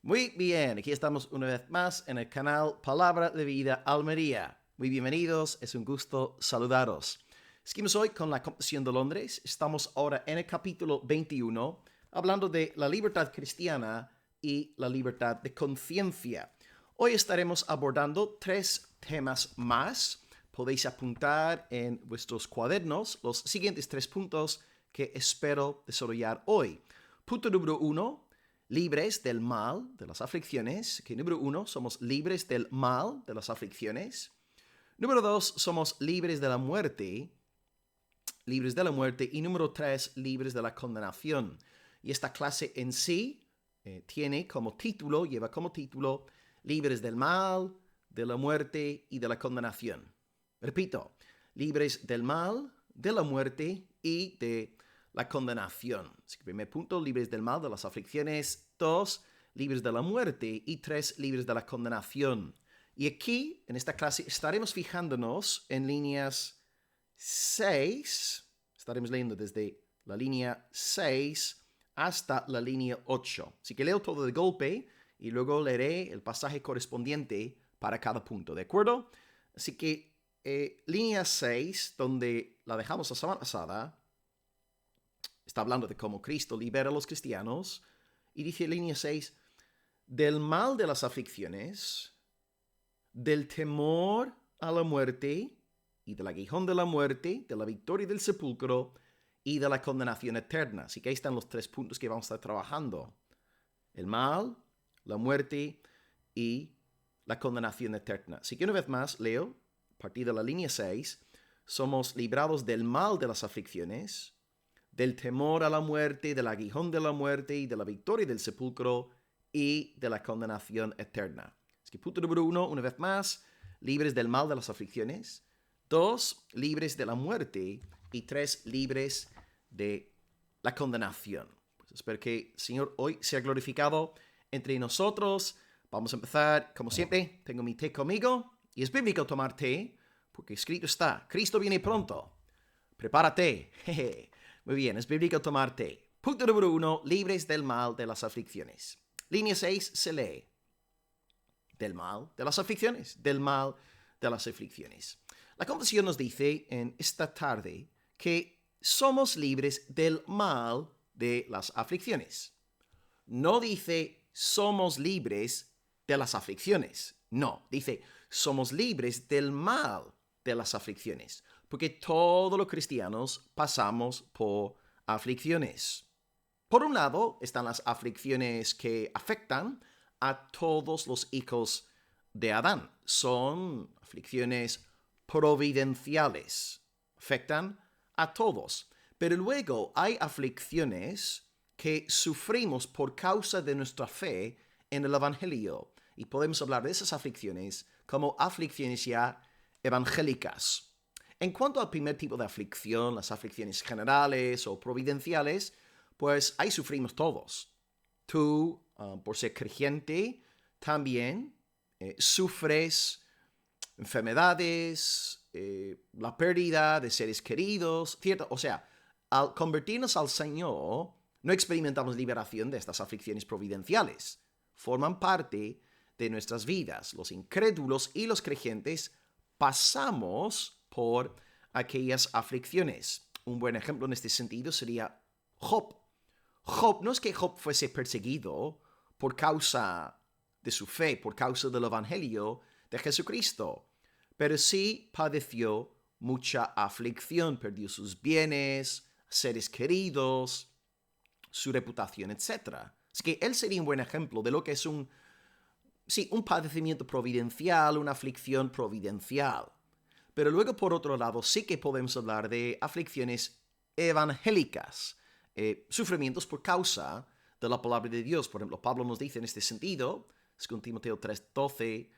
Muy bien, aquí estamos una vez más en el canal Palabra de Vida Almería. Muy bienvenidos, es un gusto saludaros. Seguimos hoy con la Confesión de Londres. Estamos ahora en el capítulo 21, hablando de la libertad cristiana y la libertad de conciencia. Hoy estaremos abordando 3 temas más. Podéis apuntar en vuestros cuadernos los siguientes 3 puntos que espero desarrollar hoy. Punto número 1. Libres del mal, de las aflicciones. Número 1, somos libres del mal, de las aflicciones. Número 2, somos libres de la muerte. Libres de la muerte. Y número 3, libres de la condenación. Y esta clase en sí lleva como título, libres del mal, de la muerte y de la condenación. Repito, libres del mal, de la muerte y de la condenación. Así que primer punto, libres del mal, de las aflicciones. 2, libres de la muerte. Y 3, libres de la condenación. Y aquí, en esta clase, estaremos fijándonos en líneas 6. Estaremos leyendo desde la línea 6 hasta la línea 8. Así que leo todo de golpe y luego leeré el pasaje correspondiente para cada punto, ¿de acuerdo? Así que línea 6, donde la dejamos la semana pasada, está hablando de cómo Cristo libera a los cristianos. Y dice línea 6, del mal de las aflicciones, del temor a la muerte y del aguijón de la muerte, de la victoria del sepulcro y de la condenación eterna. Así que ahí están los 3 puntos que vamos a estar trabajando. El mal, la muerte y la condenación eterna. Así que una vez más leo, a partir de la línea 6, somos librados del mal de las aflicciones, del temor a la muerte, del aguijón de la muerte y de la victoria del sepulcro y de la condenación eterna. Así que punto número 1, una vez más, libres del mal de las aflicciones. 2, libres de la muerte. Y 3, libres de la condenación. Pues espero que el Señor hoy sea glorificado entre nosotros. Vamos a empezar, como siempre, tengo mi té conmigo. Y es bíblico tomar té, porque escrito está, Cristo viene pronto. Prepárate. Jeje. Muy bien, es bíblico tomar té. Punto número 1, libres del mal de las aflicciones. Línea 6 se lee. Del mal de las aflicciones. Del mal de las aflicciones. La confesión nos dice en esta tarde que somos libres del mal de las aflicciones. No dice somos libres de las aflicciones. No, dice somos libres del mal de las aflicciones. Porque todos los cristianos pasamos por aflicciones. Por un lado están las aflicciones que afectan a todos los hijos de Adán. Son aflicciones providenciales. Afectan a todos. Pero luego hay aflicciones que sufrimos por causa de nuestra fe en el Evangelio. Y podemos hablar de esas aflicciones como aflicciones ya evangélicas. En cuanto al primer tipo de aflicción, las aflicciones generales o providenciales, pues ahí sufrimos todos. Tú, por ser creyente, también sufres enfermedades, la pérdida de seres queridos, ¿cierto? O sea, al convertirnos al Señor, no experimentamos liberación de estas aflicciones providenciales. Forman parte de nuestras vidas. Los incrédulos y los creyentes pasamos por aquellas aflicciones. Un buen ejemplo en este sentido sería Job. Job, no es que Job fuese perseguido por causa de su fe, por causa del Evangelio de Jesucristo, pero sí padeció mucha aflicción, perdió sus bienes, seres queridos, su reputación, etc. Así que él sería un buen ejemplo de lo que es un padecimiento providencial, una aflicción providencial. Pero luego, por otro lado, sí que podemos hablar de aflicciones evangélicas, sufrimientos por causa de la palabra de Dios. Por ejemplo, Pablo nos dice en este sentido, según Timoteo 3:12,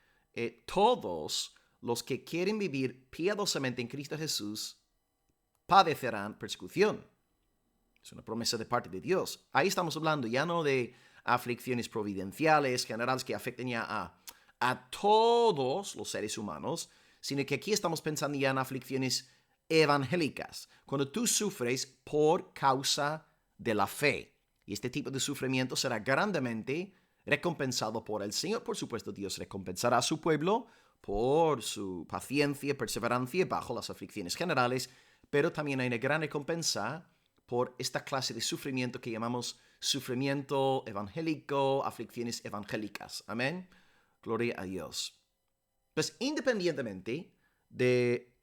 todos los que quieren vivir piadosamente en Cristo Jesús padecerán persecución. Es una promesa de parte de Dios. Ahí estamos hablando ya no de aflicciones providenciales, generales, que afecten ya a todos los seres humanos, sino que aquí estamos pensando ya en aflicciones evangélicas, cuando tú sufres por causa de la fe. Y este tipo de sufrimiento será grandemente recompensado por el Señor. Por supuesto, Dios recompensará a su pueblo por su paciencia y perseverancia bajo las aflicciones generales, pero también hay una gran recompensa por esta clase de sufrimiento que llamamos sufrimiento evangélico, aflicciones evangélicas. Amén. Gloria a Dios. Pues independientemente de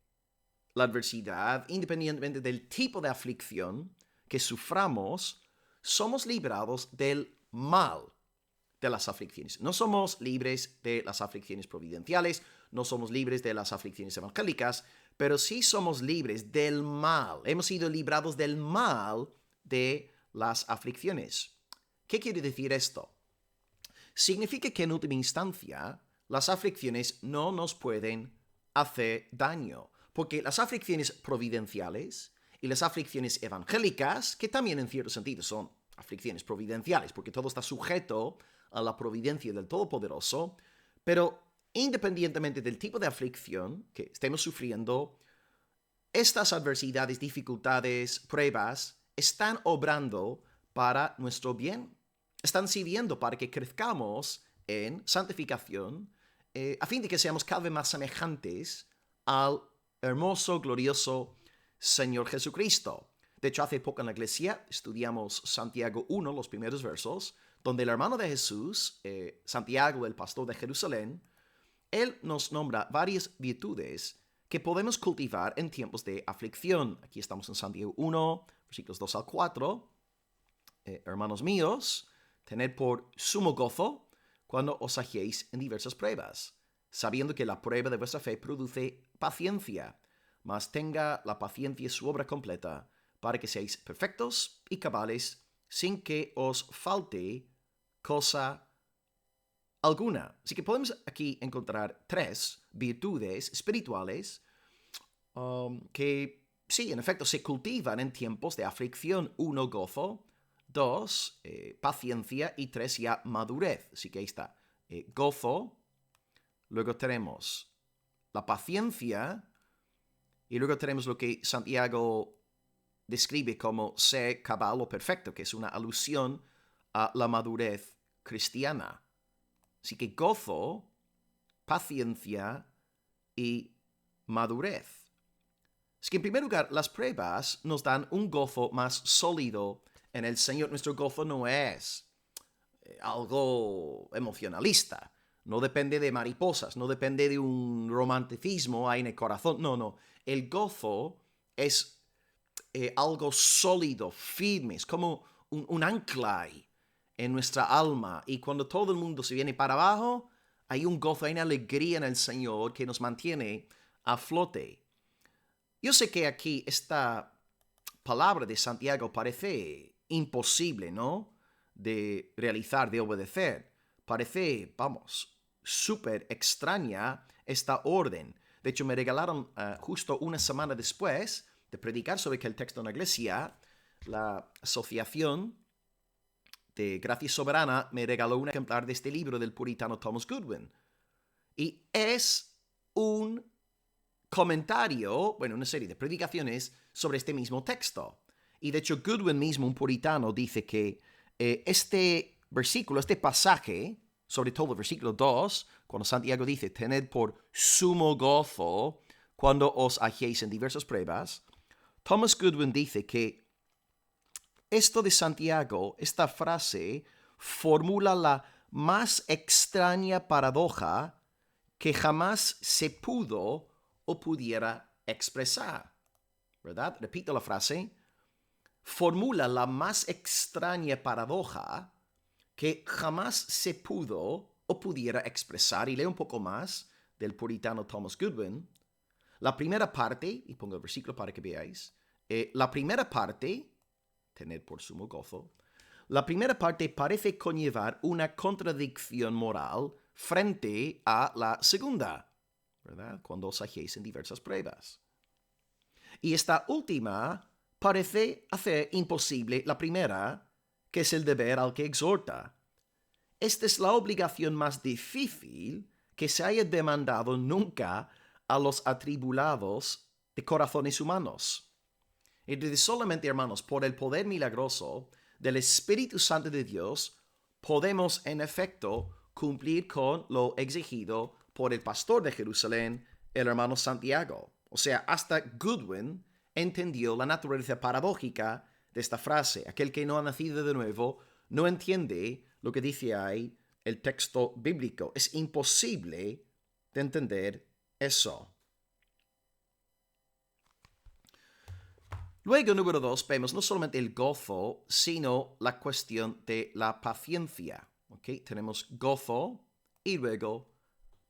la adversidad, independientemente del tipo de aflicción que suframos, somos librados del mal de las aflicciones. No somos libres de las aflicciones providenciales, no somos libres de las aflicciones evangélicas, pero sí somos libres del mal. Hemos sido librados del mal de las aflicciones. ¿Qué quiere decir esto? Significa que en última instancia las aflicciones no nos pueden hacer daño, porque las aflicciones providenciales y las aflicciones evangélicas, que también en cierto sentido son aflicciones providenciales, porque todo está sujeto a la providencia del Todopoderoso, pero independientemente del tipo de aflicción que estemos sufriendo, estas adversidades, dificultades, pruebas, están obrando para nuestro bien. Están sirviendo para que crezcamos en santificación, a fin de que seamos cada vez más semejantes al hermoso, glorioso Señor Jesucristo. De hecho, hace poco en la iglesia estudiamos Santiago 1, los primeros versos, donde el hermano de Jesús, Santiago, el pastor de Jerusalén, él nos nombra varias virtudes que podemos cultivar en tiempos de aflicción. Aquí estamos en Santiago 1, versículos 2 al 4. Hermanos míos, tened por sumo gozo cuando os halléis en diversas pruebas, sabiendo que la prueba de vuestra fe produce paciencia, mas tenga la paciencia su obra completa, para que seáis perfectos y cabales, sin que os falte cosa alguna. Así que podemos aquí encontrar tres virtudes espirituales que, sí, en efecto, se cultivan en tiempos de aflicción. 1, gozo. 2, paciencia. Y 3, ya madurez. Así que ahí está. Gozo. Luego tenemos la paciencia. Y luego tenemos lo que Santiago describe como ser cabal o perfecto, que es una alusión a la madurez cristiana. Así que gozo, paciencia y madurez. Es que en primer lugar, las pruebas nos dan un gozo más sólido en el Señor. Nuestro gozo no es algo emocionalista. No depende de mariposas, no depende de un romanticismo ahí en el corazón. No. El gozo es algo sólido, firme, es como un ancla ahí en nuestra alma. Y cuando todo el mundo se viene para abajo, hay un gozo, hay una alegría en el Señor que nos mantiene a flote. Yo sé que aquí esta palabra de Santiago parece imposible, ¿no? De realizar, de obedecer. Parece, súper extraña esta orden. De hecho, me regalaron justo una semana después de predicar sobre aquel texto en la iglesia, la Asociación de Gracia Soberana me regaló un ejemplar de este libro del puritano Thomas Goodwin. Y es un comentario, una serie de predicaciones sobre este mismo texto. Y de hecho, Goodwin mismo, un puritano, dice que este versículo, este pasaje, sobre todo el versículo 2, cuando Santiago dice, tened por sumo gozo cuando os halléis en diversas pruebas, Thomas Goodwin dice que esto de Santiago, esta frase, formula la más extraña paradoja que jamás se pudo o pudiera expresar, ¿verdad? Repito la frase. Formula la más extraña paradoja que jamás se pudo o pudiera expresar. Y leo un poco más del puritano Thomas Goodwin. La primera parte, y pongo el versículo para que veáis, la primera parte, tener por sumo gozo, la primera parte parece conllevar una contradicción moral frente a la segunda, ¿verdad? Cuando os halléis en diversas pruebas. Y esta última parece hacer imposible la primera, que es el deber al que exhorta. Esta es la obligación más difícil que se haya demandado nunca a los atribulados de corazones humanos. Entonces, solamente, hermanos, por el poder milagroso del Espíritu Santo de Dios, podemos en efecto cumplir con lo exigido por el pastor de Jerusalén, el hermano Santiago. O sea, hasta Goodwin entendió la naturaleza paradójica de esta frase. Aquel que no ha nacido de nuevo no entiende lo que dice ahí el texto bíblico. Es imposible de entender eso. Luego, número 2, vemos no solamente el gozo, sino la cuestión de la paciencia. ¿Okay? Tenemos gozo y luego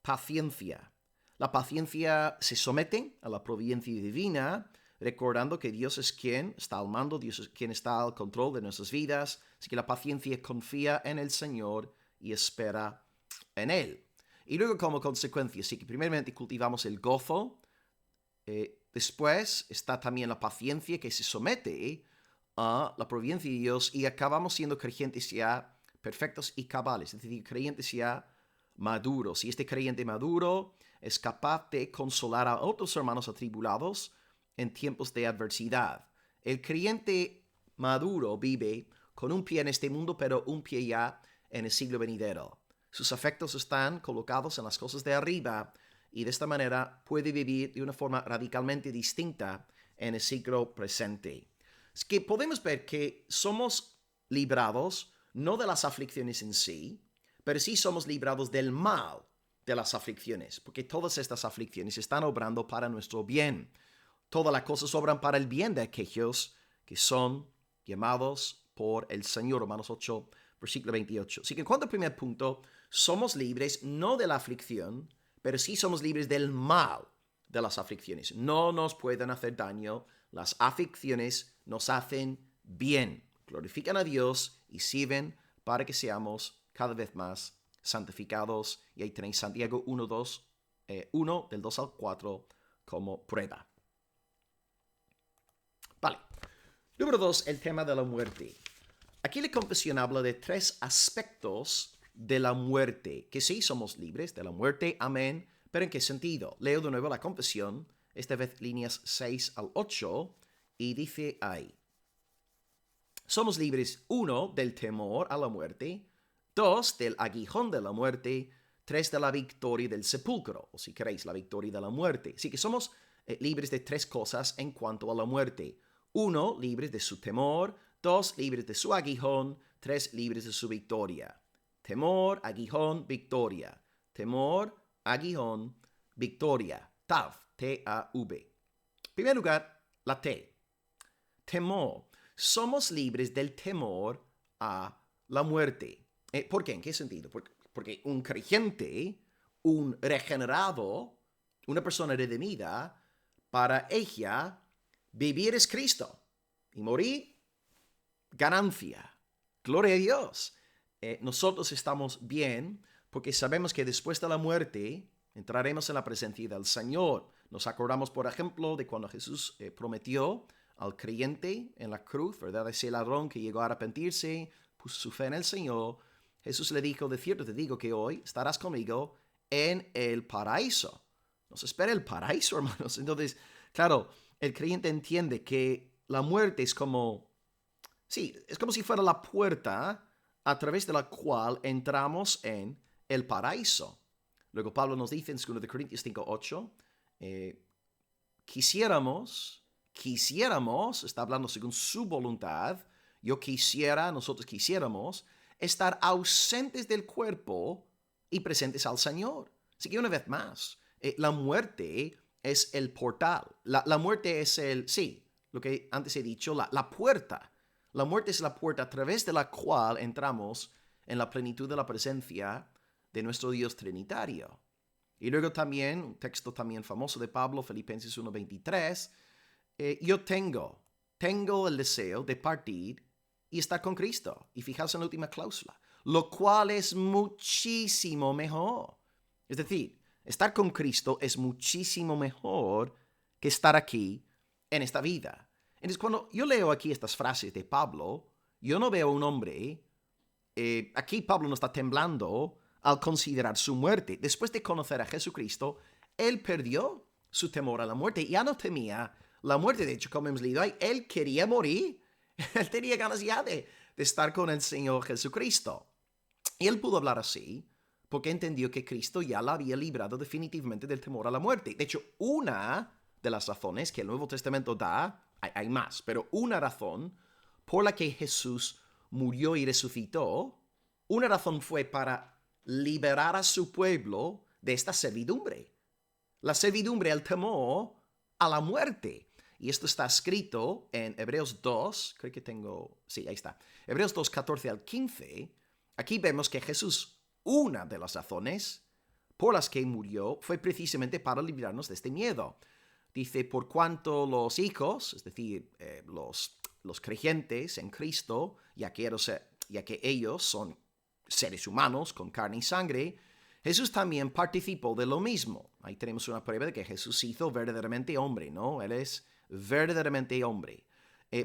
paciencia. La paciencia se somete a la providencia divina, recordando que Dios es quien está al mando, Dios es quien está al control de nuestras vidas. Así que la paciencia confía en el Señor y espera en Él. Y luego como consecuencia, sí que primeramente cultivamos el gozo, después está también la paciencia que se somete a la providencia de Dios y acabamos siendo creyentes ya perfectos y cabales, es decir, creyentes ya maduros. Y este creyente maduro es capaz de consolar a otros hermanos atribulados en tiempos de adversidad. El creyente maduro vive con un pie en este mundo, pero un pie ya en el siglo venidero. Sus afectos están colocados en las cosas de arriba y de esta manera puede vivir de una forma radicalmente distinta en el siglo presente. Es que podemos ver que somos librados no de las aflicciones en sí, pero sí somos librados del mal de las aflicciones, porque todas estas aflicciones están obrando para nuestro bien. Todas las cosas obran para el bien de aquellos que son llamados por el Señor. Romanos 8, versículo 28. Así que en cuanto al primer punto, somos libres no de la aflicción, pero sí somos libres del mal de las aflicciones. No nos pueden hacer daño. Las aflicciones nos hacen bien. Glorifican a Dios y sirven para que seamos cada vez más santificados. Y ahí tenéis Santiago 1, del 2 al 4 como prueba. Vale. Número 2, el tema de la muerte. Aquí la confesión habla de 3 aspectos de la muerte, que sí somos libres de la muerte, amén, pero ¿en qué sentido? Leo de nuevo la confesión, esta vez líneas 6 al 8, y dice ahí: somos libres, 1, del temor a la muerte, 2, del aguijón de la muerte, 3, de la victoria del sepulcro, o si queréis, la victoria de la muerte. Así que somos libres de 3 cosas en cuanto a la muerte. 1, libres de su temor, 2, libres de su aguijón, 3, libres de su victoria. Temor, aguijón, victoria. Temor, aguijón, victoria. Tav, T-A-V. En primer lugar, la T. Temor. Somos libres del temor a la muerte. ¿Por qué? ¿En qué sentido? Porque un creyente, un regenerado, una persona redimida, para ella, vivir es Cristo y morir, ganancia. Gloria a Dios. Nosotros estamos bien porque sabemos que después de la muerte entraremos en la presencia del Señor. Nos acordamos, por ejemplo, de cuando Jesús prometió al creyente en la cruz, ¿verdad? Ese ladrón que llegó a arrepentirse, puso su fe en el Señor. Jesús le dijo: de cierto te digo que hoy estarás conmigo en el paraíso. Nos espera el paraíso, hermanos. Entonces, claro, el creyente entiende que la muerte es como, sí, es como si fuera la puerta a través de la cual entramos en el paraíso. Luego Pablo nos dice en 2 Corintios 5:8, quisiéramos, está hablando según su voluntad, nosotros quisiéramos estar ausentes del cuerpo y presentes al Señor. Así que una vez más, la muerte es el portal. La muerte es lo que antes he dicho, la puerta. La muerte es la puerta a través de la cual entramos en la plenitud de la presencia de nuestro Dios trinitario. Y luego también, un texto también famoso de Pablo, Filipenses 1:23, yo tengo el deseo de partir y estar con Cristo. Y fijaos en la última cláusula, lo cual es muchísimo mejor. Es decir, estar con Cristo es muchísimo mejor que estar aquí en esta vida. Entonces, cuando yo leo aquí estas frases de Pablo, yo no veo un hombre, aquí Pablo no está temblando al considerar su muerte. Después de conocer a Jesucristo, él perdió su temor a la muerte. Ya no temía la muerte. De hecho, como hemos leído ahí, él quería morir. Él tenía ganas ya de estar con el Señor Jesucristo. Y él pudo hablar así porque entendió que Cristo ya la había librado definitivamente del temor a la muerte. De hecho, una de las razones que el Nuevo Testamento da, hay más, pero una razón por la que Jesús murió y resucitó, una razón fue para liberar a su pueblo de esta servidumbre. La servidumbre, el temor a la muerte. Y esto está escrito en Hebreos 2, creo que tengo, sí, ahí está. Hebreos 2, 14 al 15. Aquí vemos que Jesús, una de las razones por las que murió, fue precisamente para librarnos de este miedo. Dice, por cuanto los hijos, es decir, los creyentes en Cristo, ya que ellos son seres humanos con carne y sangre, Jesús también participó de lo mismo. Ahí tenemos una prueba de que Jesús se hizo verdaderamente hombre, ¿no? Él es verdaderamente hombre.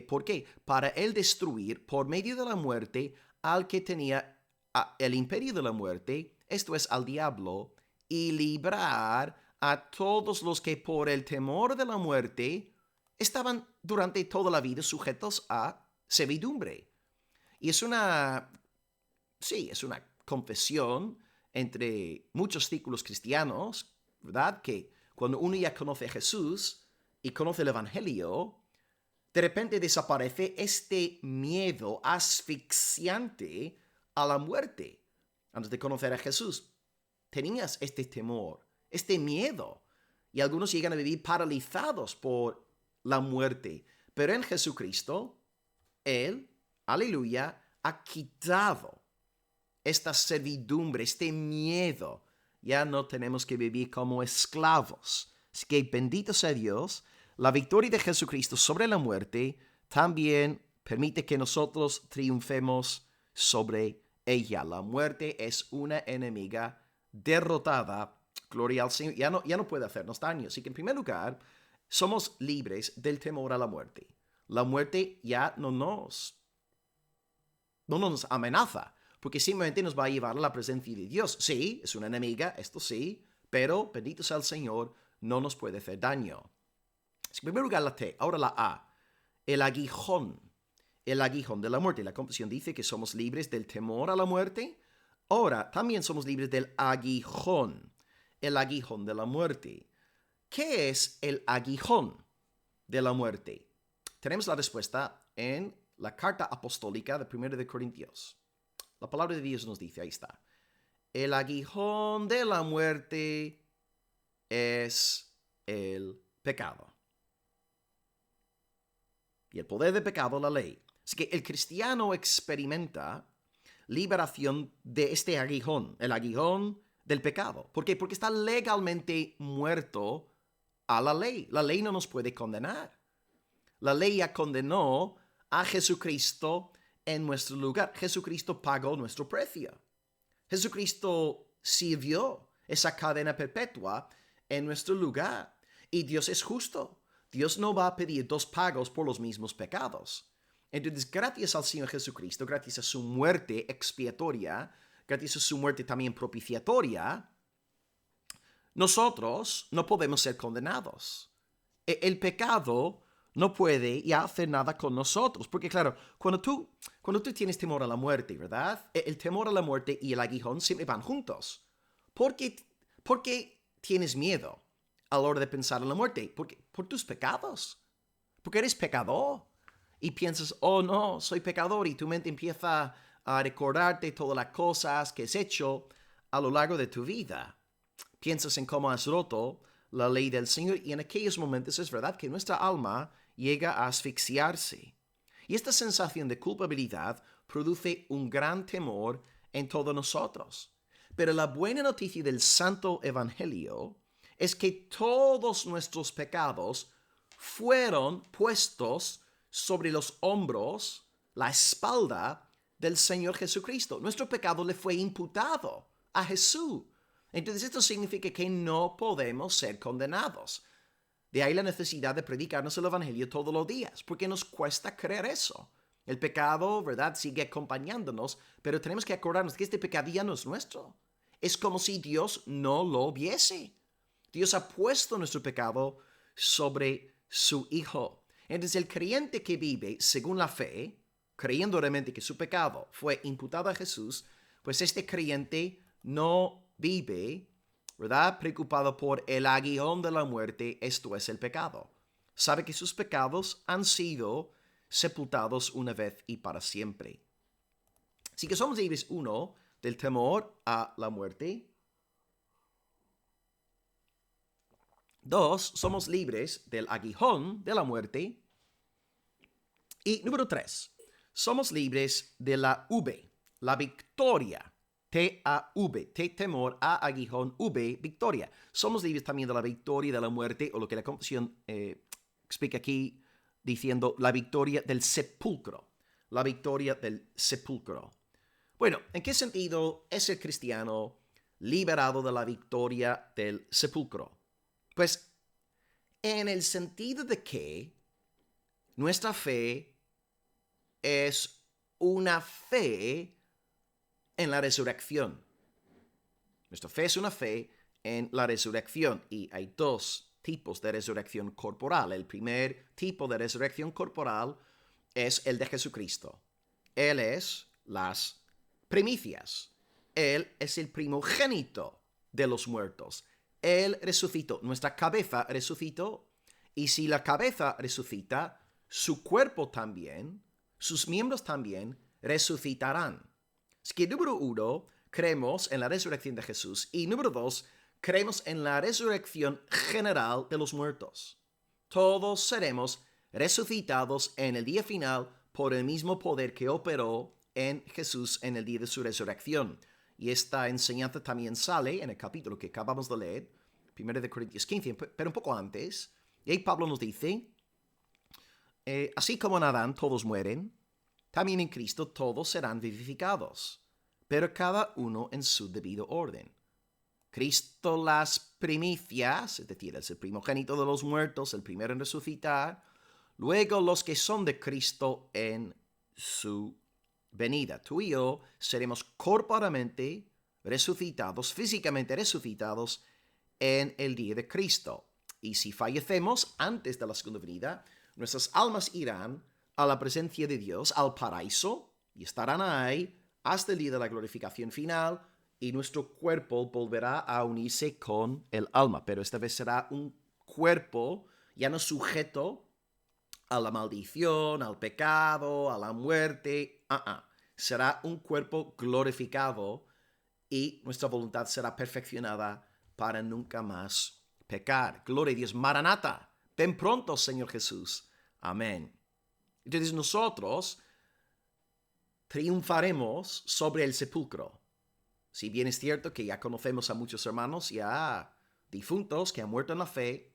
¿Por qué? Para él destruir por medio de la muerte al que tenía el imperio de la muerte, esto es al diablo, y librar a todos los que por el temor de la muerte estaban durante toda la vida sujetos a servidumbre. Y es una confesión entre muchos círculos cristianos, ¿verdad? Que cuando uno ya conoce a Jesús y conoce el Evangelio, de repente desaparece este miedo asfixiante a la muerte. Antes de conocer a Jesús, tenías este temor, este miedo. Y algunos llegan a vivir paralizados por la muerte. Pero en Jesucristo, Él, aleluya, ha quitado esta servidumbre, este miedo. Ya no tenemos que vivir como esclavos. Así que bendito sea Dios, la victoria de Jesucristo sobre la muerte también permite que nosotros triunfemos sobre ella. La muerte es una enemiga derrotada. Gloria al Señor. Ya no puede hacernos daño. Así que en primer lugar, somos libres del temor a la muerte. La muerte ya no nos amenaza, porque simplemente nos va a llevar a la presencia de Dios. Sí, es una enemiga, esto sí, pero bendito sea el Señor, no nos puede hacer daño. En primer lugar la T, ahora la A. El aguijón de la muerte. La confesión dice que somos libres del temor a la muerte. Ahora también somos libres del aguijón, el aguijón de la muerte. ¿Qué es el aguijón de la muerte? Tenemos la respuesta en la carta apostólica de 1 de Corintios. La palabra de Dios nos dice, ahí está. El aguijón de la muerte es el pecado. Y el poder del pecado, la ley. Así que el cristiano experimenta liberación de este aguijón, el aguijón del pecado. ¿Por qué? Porque está legalmente muerto a la ley. La ley no nos puede condenar. La ley ya condenó a Jesucristo en nuestro lugar. Jesucristo pagó nuestro precio. Jesucristo sirvió esa cadena perpetua en nuestro lugar. Y Dios es justo. Dios no va a pedir dos pagos por los mismos pecados. Entonces, gracias al Señor Jesucristo, gracias a su muerte expiatoria, gracias a su muerte también propiciatoria, nosotros no podemos ser condenados. El pecado no puede ya hacer nada con nosotros. Porque claro, cuando tú tienes temor a la muerte, ¿verdad? El temor a la muerte y el aguijón siempre van juntos. ¿Por qué tienes miedo a la hora de pensar en la muerte? Por tus pecados. Porque eres pecador. Y piensas, oh no, soy pecador. Y tu mente empieza a recordarte todas las cosas que has hecho a lo largo de tu vida. Piensas en cómo has roto la ley del Señor, y en aquellos momentos es verdad que nuestra alma llega a asfixiarse. Y esta sensación de culpabilidad produce un gran temor en todos nosotros. Pero la buena noticia del Santo Evangelio es que todos nuestros pecados fueron puestos sobre los hombros, la espalda del Señor Jesucristo. Nuestro pecado le fue imputado a Jesús. Entonces esto significa que no podemos ser condenados. De ahí la necesidad de predicarnos el Evangelio todos los días, porque nos cuesta creer eso. El pecado, ¿verdad?, sigue acompañándonos, pero tenemos que acordarnos que este pecado ya no es nuestro. Es como si Dios no lo viese. Dios ha puesto nuestro pecado sobre su Hijo. Entonces el creyente que vive según la fe, creyendo realmente que su pecado fue imputado a Jesús, pues este creyente no vive, ¿verdad?, preocupado por el aguijón de la muerte, esto es el pecado. Sabe que sus pecados han sido sepultados una vez y para siempre. Así que somos libres, uno, del temor a la muerte. Dos, somos libres del aguijón de la muerte. Y número tres, somos libres de la V, la victoria. T-A-V, T, temor, A, aguijón, V, victoria. Somos libres también de la victoria de la muerte, o lo que la Confesión explica aquí diciendo la victoria del sepulcro. La victoria del sepulcro. Bueno, ¿en qué sentido es el cristiano liberado de la victoria del sepulcro? Pues en el sentido de que nuestra fe es una fe en la resurrección. Nuestra fe es una fe en la resurrección y hay dos tipos de resurrección corporal. El primer tipo de resurrección corporal es el de Jesucristo. Él es las primicias. Él es el primogénito de los muertos. Él resucitó. Nuestra cabeza resucitó. Y si la cabeza resucita, su cuerpo también, sus miembros también resucitarán. Así que número uno, creemos en la resurrección de Jesús. Y número dos, creemos en la resurrección general de los muertos. Todos seremos resucitados en el día final por el mismo poder que operó en Jesús en el día de su resurrección. Y esta enseñanza también sale en el capítulo que acabamos de leer, 1 Corintios 15, pero un poco antes. Y ahí Pablo nos dice, así como en Adán todos mueren, también en Cristo todos serán vivificados, pero cada uno en su debido orden. Cristo las primicias, es decir, es el primogénito de los muertos, el primero en resucitar, luego los que son de Cristo en su venida. Tú y yo seremos corporalmente resucitados, físicamente resucitados en el día de Cristo. Y si fallecemos antes de la segunda venida, nuestras almas irán a la presencia de Dios, al paraíso, y estarán ahí hasta el día de la glorificación final, y nuestro cuerpo volverá a unirse con el alma, pero esta vez será un cuerpo ya no sujeto a la maldición, al pecado, a la muerte. Será un cuerpo glorificado y nuestra voluntad será perfeccionada para nunca más pecar. Gloria a Dios. Maranata, ven pronto, Señor Jesús. Amén. Entonces nosotros triunfaremos sobre el sepulcro. Si bien es cierto que ya conocemos a muchos hermanos ya difuntos que han muerto en la fe,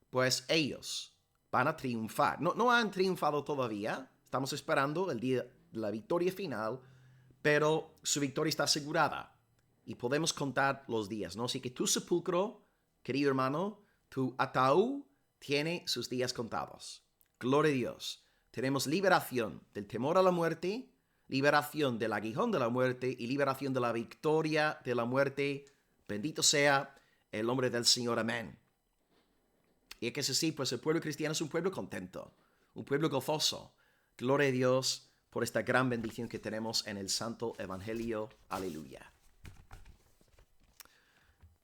pues ellos van a triunfar. No han triunfado todavía. Estamos esperando el día de la victoria final, pero su victoria está asegurada y podemos contar los días, ¿no? Así que tu sepulcro, querido hermano, tu ataúd tiene sus días contados. Gloria a Dios. Tenemos liberación del temor a la muerte, liberación del aguijón de la muerte y liberación de la victoria de la muerte. Bendito sea el nombre del Señor. Amén. Y es que es así, pues el pueblo cristiano es un pueblo contento, un pueblo gozoso. Gloria a Dios por esta gran bendición que tenemos en el Santo Evangelio. Aleluya.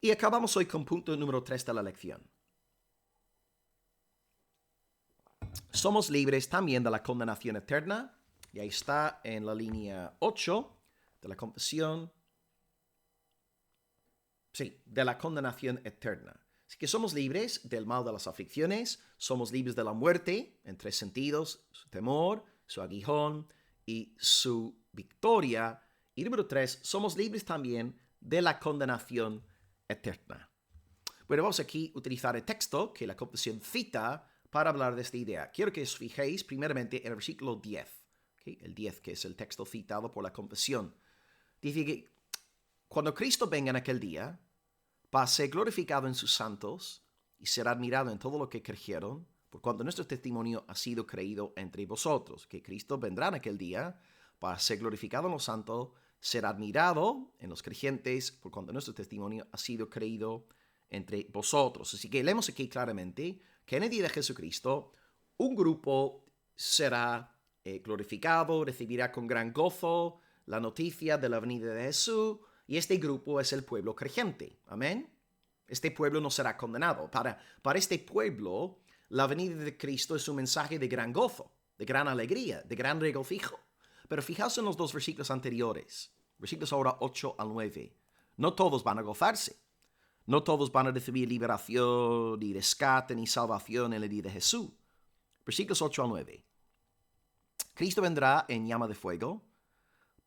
Y acabamos hoy con punto número 3 de la lección. Somos libres también de la condenación eterna. Y ahí está en la línea 8 de la confesión. Sí, de la condenación eterna. Así que somos libres del mal de las aflicciones, somos libres de la muerte, en tres sentidos, su temor, su aguijón y su victoria. Y número 3, somos libres también de la condenación eterna. Bueno, vamos aquí a utilizar el texto que la confesión cita para hablar de esta idea. Quiero que os fijéis primeramente en el versículo 10, ¿okay? El 10, que es el texto citado por la confesión. Dice que cuando Cristo venga en aquel día, va a ser glorificado en sus santos y será admirado en todo lo que creyeron, por cuanto nuestro testimonio ha sido creído entre vosotros. Que Cristo vendrá en aquel día, va a ser glorificado en los santos, será admirado en los creyentes, por cuanto nuestro testimonio ha sido creído entre vosotros. Así que leemos aquí claramente que en el día de Jesucristo, un grupo será glorificado, recibirá con gran gozo la noticia de la venida de Jesús, y este grupo es el pueblo creyente. Amén. Este pueblo no será condenado. Para este pueblo, la venida de Cristo es un mensaje de gran gozo, de gran alegría, de gran regocijo. Pero fijaos en los dos versículos anteriores, versículos ahora 8 al 9. No todos van a gozarse. No todos van a recibir liberación, ni rescate, ni salvación en el día de Jesús. Versículos 8 al 9. Cristo vendrá en llama de fuego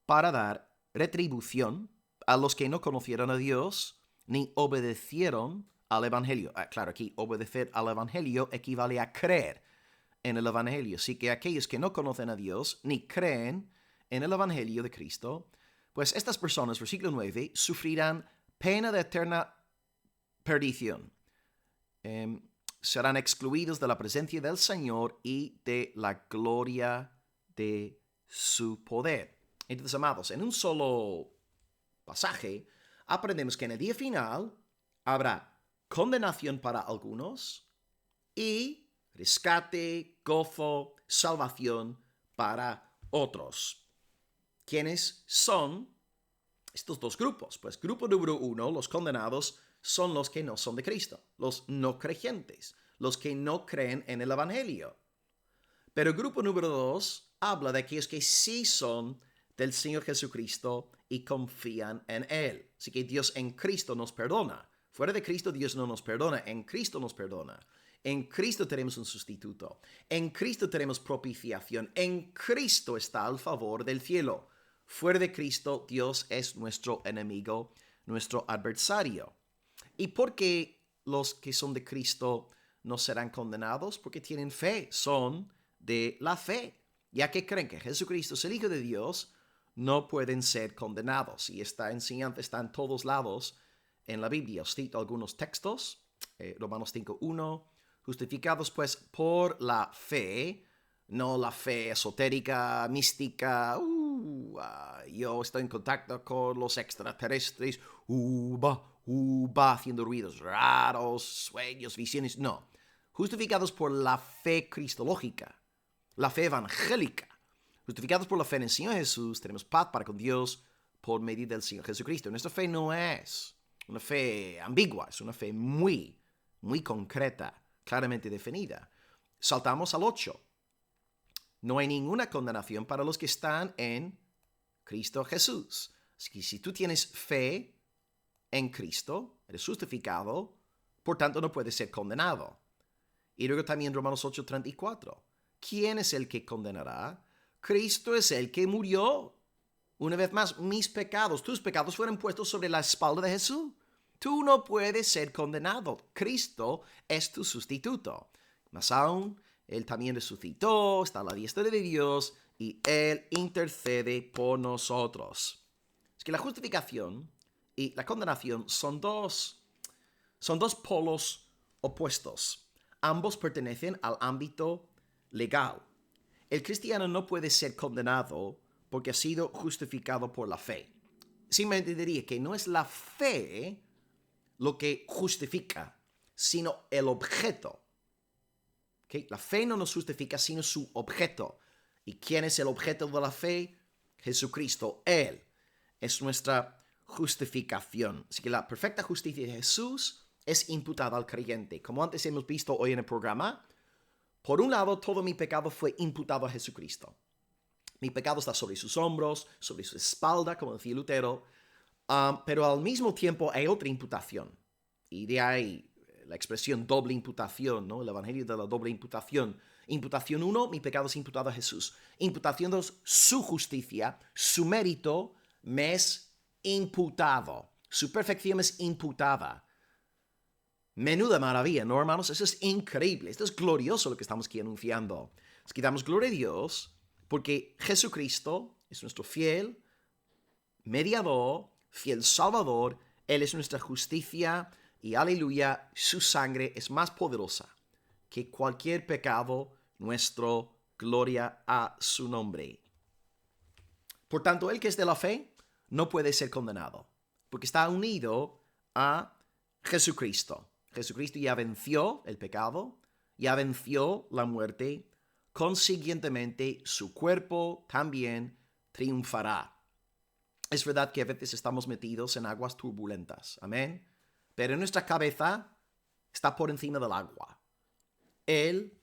para dar retribución a los que no conocieron a Dios ni obedecieron al Evangelio. Claro, aquí obedecer al Evangelio equivale a creer en el Evangelio. Así que aquellos que no conocen a Dios ni creen en el Evangelio de Cristo, pues estas personas, versículo 9, sufrirán pena de eterna perdición. Serán excluidos de la presencia del Señor y de la gloria de su poder. Entonces, amados, en un solo pasaje, aprendemos que en el día final habrá condenación para algunos y rescate, gozo, salvación para otros. ¿Quiénes son estos dos grupos? Pues grupo número 1, los condenados, son los que no son de Cristo, los no creyentes, los que no creen en el Evangelio. Pero el grupo número 2 habla de aquellos que sí son del Señor Jesucristo y confían en Él. Así que Dios en Cristo nos perdona. Fuera de Cristo Dios no nos perdona, en Cristo nos perdona. En Cristo tenemos un sustituto. En Cristo tenemos propiciación. En Cristo está el favor del cielo. Fuera de Cristo Dios es nuestro enemigo, nuestro adversario. ¿Y por qué los que son de Cristo no serán condenados? Porque tienen fe, son de la fe. Ya que creen que Jesucristo es el Hijo de Dios, no pueden ser condenados. Y esta enseñanza está en todos lados en la Biblia. Os cito algunos textos. Romanos 5:1. Justificados pues por la fe, no la fe esotérica, mística. Yo estoy en contacto con los extraterrestres. Haciendo ruidos raros, sueños, visiones. No. Justificados por la fe cristológica, la fe evangélica. Justificados por la fe en el Señor Jesús, tenemos paz para con Dios por medio del Señor Jesucristo. Nuestra fe no es una fe ambigua, es una fe muy, muy concreta, claramente definida. Saltamos al 8. No hay ninguna condenación para los que están en Cristo Jesús. Así que si tú tienes fe en Cristo, eres justificado, por tanto no puedes ser condenado. Y luego también Romanos 8:34. ¿Quién es el que condenará? Cristo es el que murió. Una vez más, mis pecados, tus pecados fueron puestos sobre la espalda de Jesús. Tú no puedes ser condenado. Cristo es tu sustituto. Más aún, Él también resucitó, está a la diestra de Dios y Él intercede por nosotros. Es que la justificación y la condenación son dos polos opuestos. Ambos pertenecen al ámbito legal. El cristiano no puede ser condenado porque ha sido justificado por la fe. Simplemente diría que no es la fe lo que justifica, sino el objeto. ¿Okay? La fe no nos justifica, sino su objeto. ¿Y quién es el objeto de la fe? Jesucristo. Él es nuestra justificación. Así que la perfecta justicia de Jesús es imputada al creyente. Como antes hemos visto hoy en el programa, por un lado, todo mi pecado fue imputado a Jesucristo. Mi pecado está sobre sus hombros, sobre su espalda, como decía Lutero, pero al mismo tiempo hay otra imputación. Y de ahí la expresión doble imputación, ¿no? El evangelio de la doble imputación. Imputación 1, mi pecado es imputado a Jesús. Imputación 2, su justicia, su mérito me es imputado. Su perfección es imputada. Menuda maravilla, ¿no, hermanos? Eso es increíble. Esto es glorioso lo que estamos aquí anunciando. Es que damos gloria a Dios porque Jesucristo es nuestro fiel mediador, fiel salvador. Él es nuestra justicia y, aleluya, su sangre es más poderosa que cualquier pecado nuestro. Gloria a su nombre. Por tanto, el que es de la fe no puede ser condenado porque está unido a Jesucristo. Jesucristo ya venció el pecado, ya venció la muerte, consiguientemente su cuerpo también triunfará. Es verdad que a veces estamos metidos en aguas turbulentas, amén. Pero nuestra cabeza está por encima del agua. Él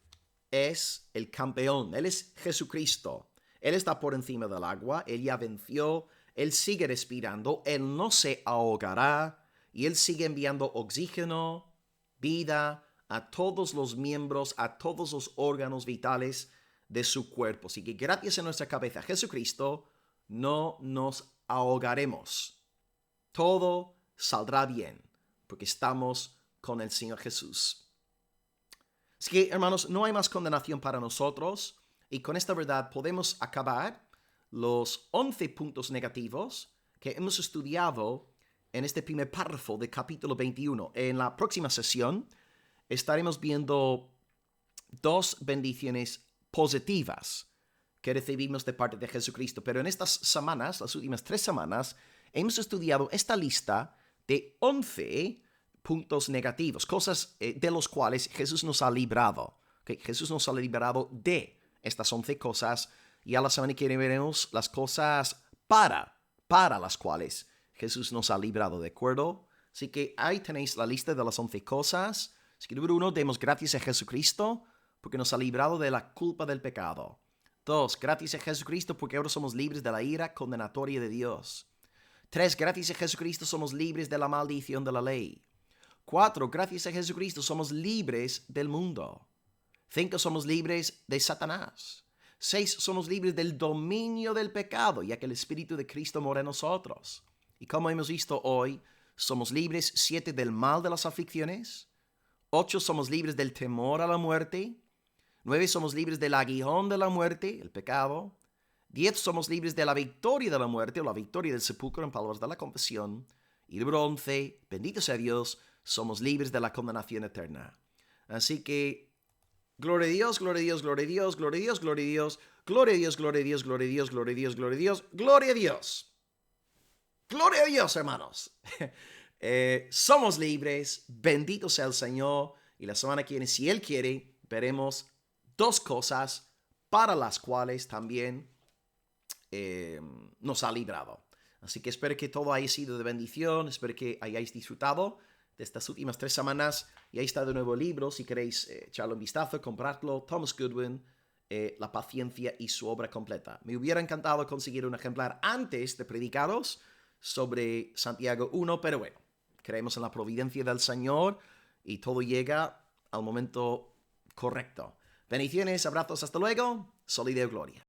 es el campeón, Él es Jesucristo. Él está por encima del agua, Él ya venció, Él sigue respirando, Él no se ahogará y Él sigue enviando oxígeno, vida a todos los miembros, a todos los órganos vitales de su cuerpo. Así que gracias a nuestra cabeza, Jesucristo, no nos ahogaremos. Todo saldrá bien porque estamos con el Señor Jesús. Así que, hermanos, no hay más condenación para nosotros y con esta verdad podemos acabar los 11 puntos negativos que hemos estudiado en este primer párrafo del capítulo 21. En la próxima sesión estaremos viendo 2 bendiciones positivas que recibimos de parte de Jesucristo. Pero en estas semanas, las últimas 3 semanas, hemos estudiado esta lista de 11 puntos negativos, cosas de los cuales Jesús nos ha librado. ¿Okay? Jesús nos ha librado de estas 11 cosas y a la semana que viene veremos las cosas para las cuales Jesús nos ha librado, ¿de acuerdo? Así que ahí tenéis la lista de las 11 cosas. Así que número 1, demos gracias a Jesucristo porque nos ha librado de la culpa del pecado. 2, gracias a Jesucristo porque ahora somos libres de la ira condenatoria de Dios. 3, gracias a Jesucristo somos libres de la maldición de la ley. 4, gracias a Jesucristo somos libres del mundo. 5, somos libres de Satanás. 6, somos libres del dominio del pecado, ya que el Espíritu de Cristo mora en nosotros. Y como hemos visto hoy, somos libres 7 del mal de las aflicciones. 8, somos libres del temor a la muerte. 9, somos libres del aguijón de la muerte, el pecado. 10, somos libres de la victoria de la muerte o la victoria del sepulcro en palabras de la confesión. Y número 11, bendito sea Dios, somos libres de la condenación eterna. Así que, gloria a Dios, gloria a Dios, gloria a Dios, gloria a Dios, gloria a Dios, gloria a Dios, gloria a Dios, gloria a Dios, gloria a Dios, gloria a Dios, gloria a Dios. Gloria a Dios, hermanos. Somos libres, bendito sea el Señor. Y la semana que viene, si Él quiere, veremos 2 cosas para las cuales también nos ha librado. Así que espero que todo haya sido de bendición, espero que hayáis disfrutado de estas últimas 3 semanas. Y ahí está de nuevo el libro, si queréis echarle un vistazo, compradlo. Thomas Goodwin, La paciencia y su obra completa. Me hubiera encantado conseguir un ejemplar antes de predicaros sobre Santiago 1, pero bueno, creemos en la providencia del Señor y todo llega al momento correcto. Bendiciones, abrazos, hasta luego. Solideo Gloria.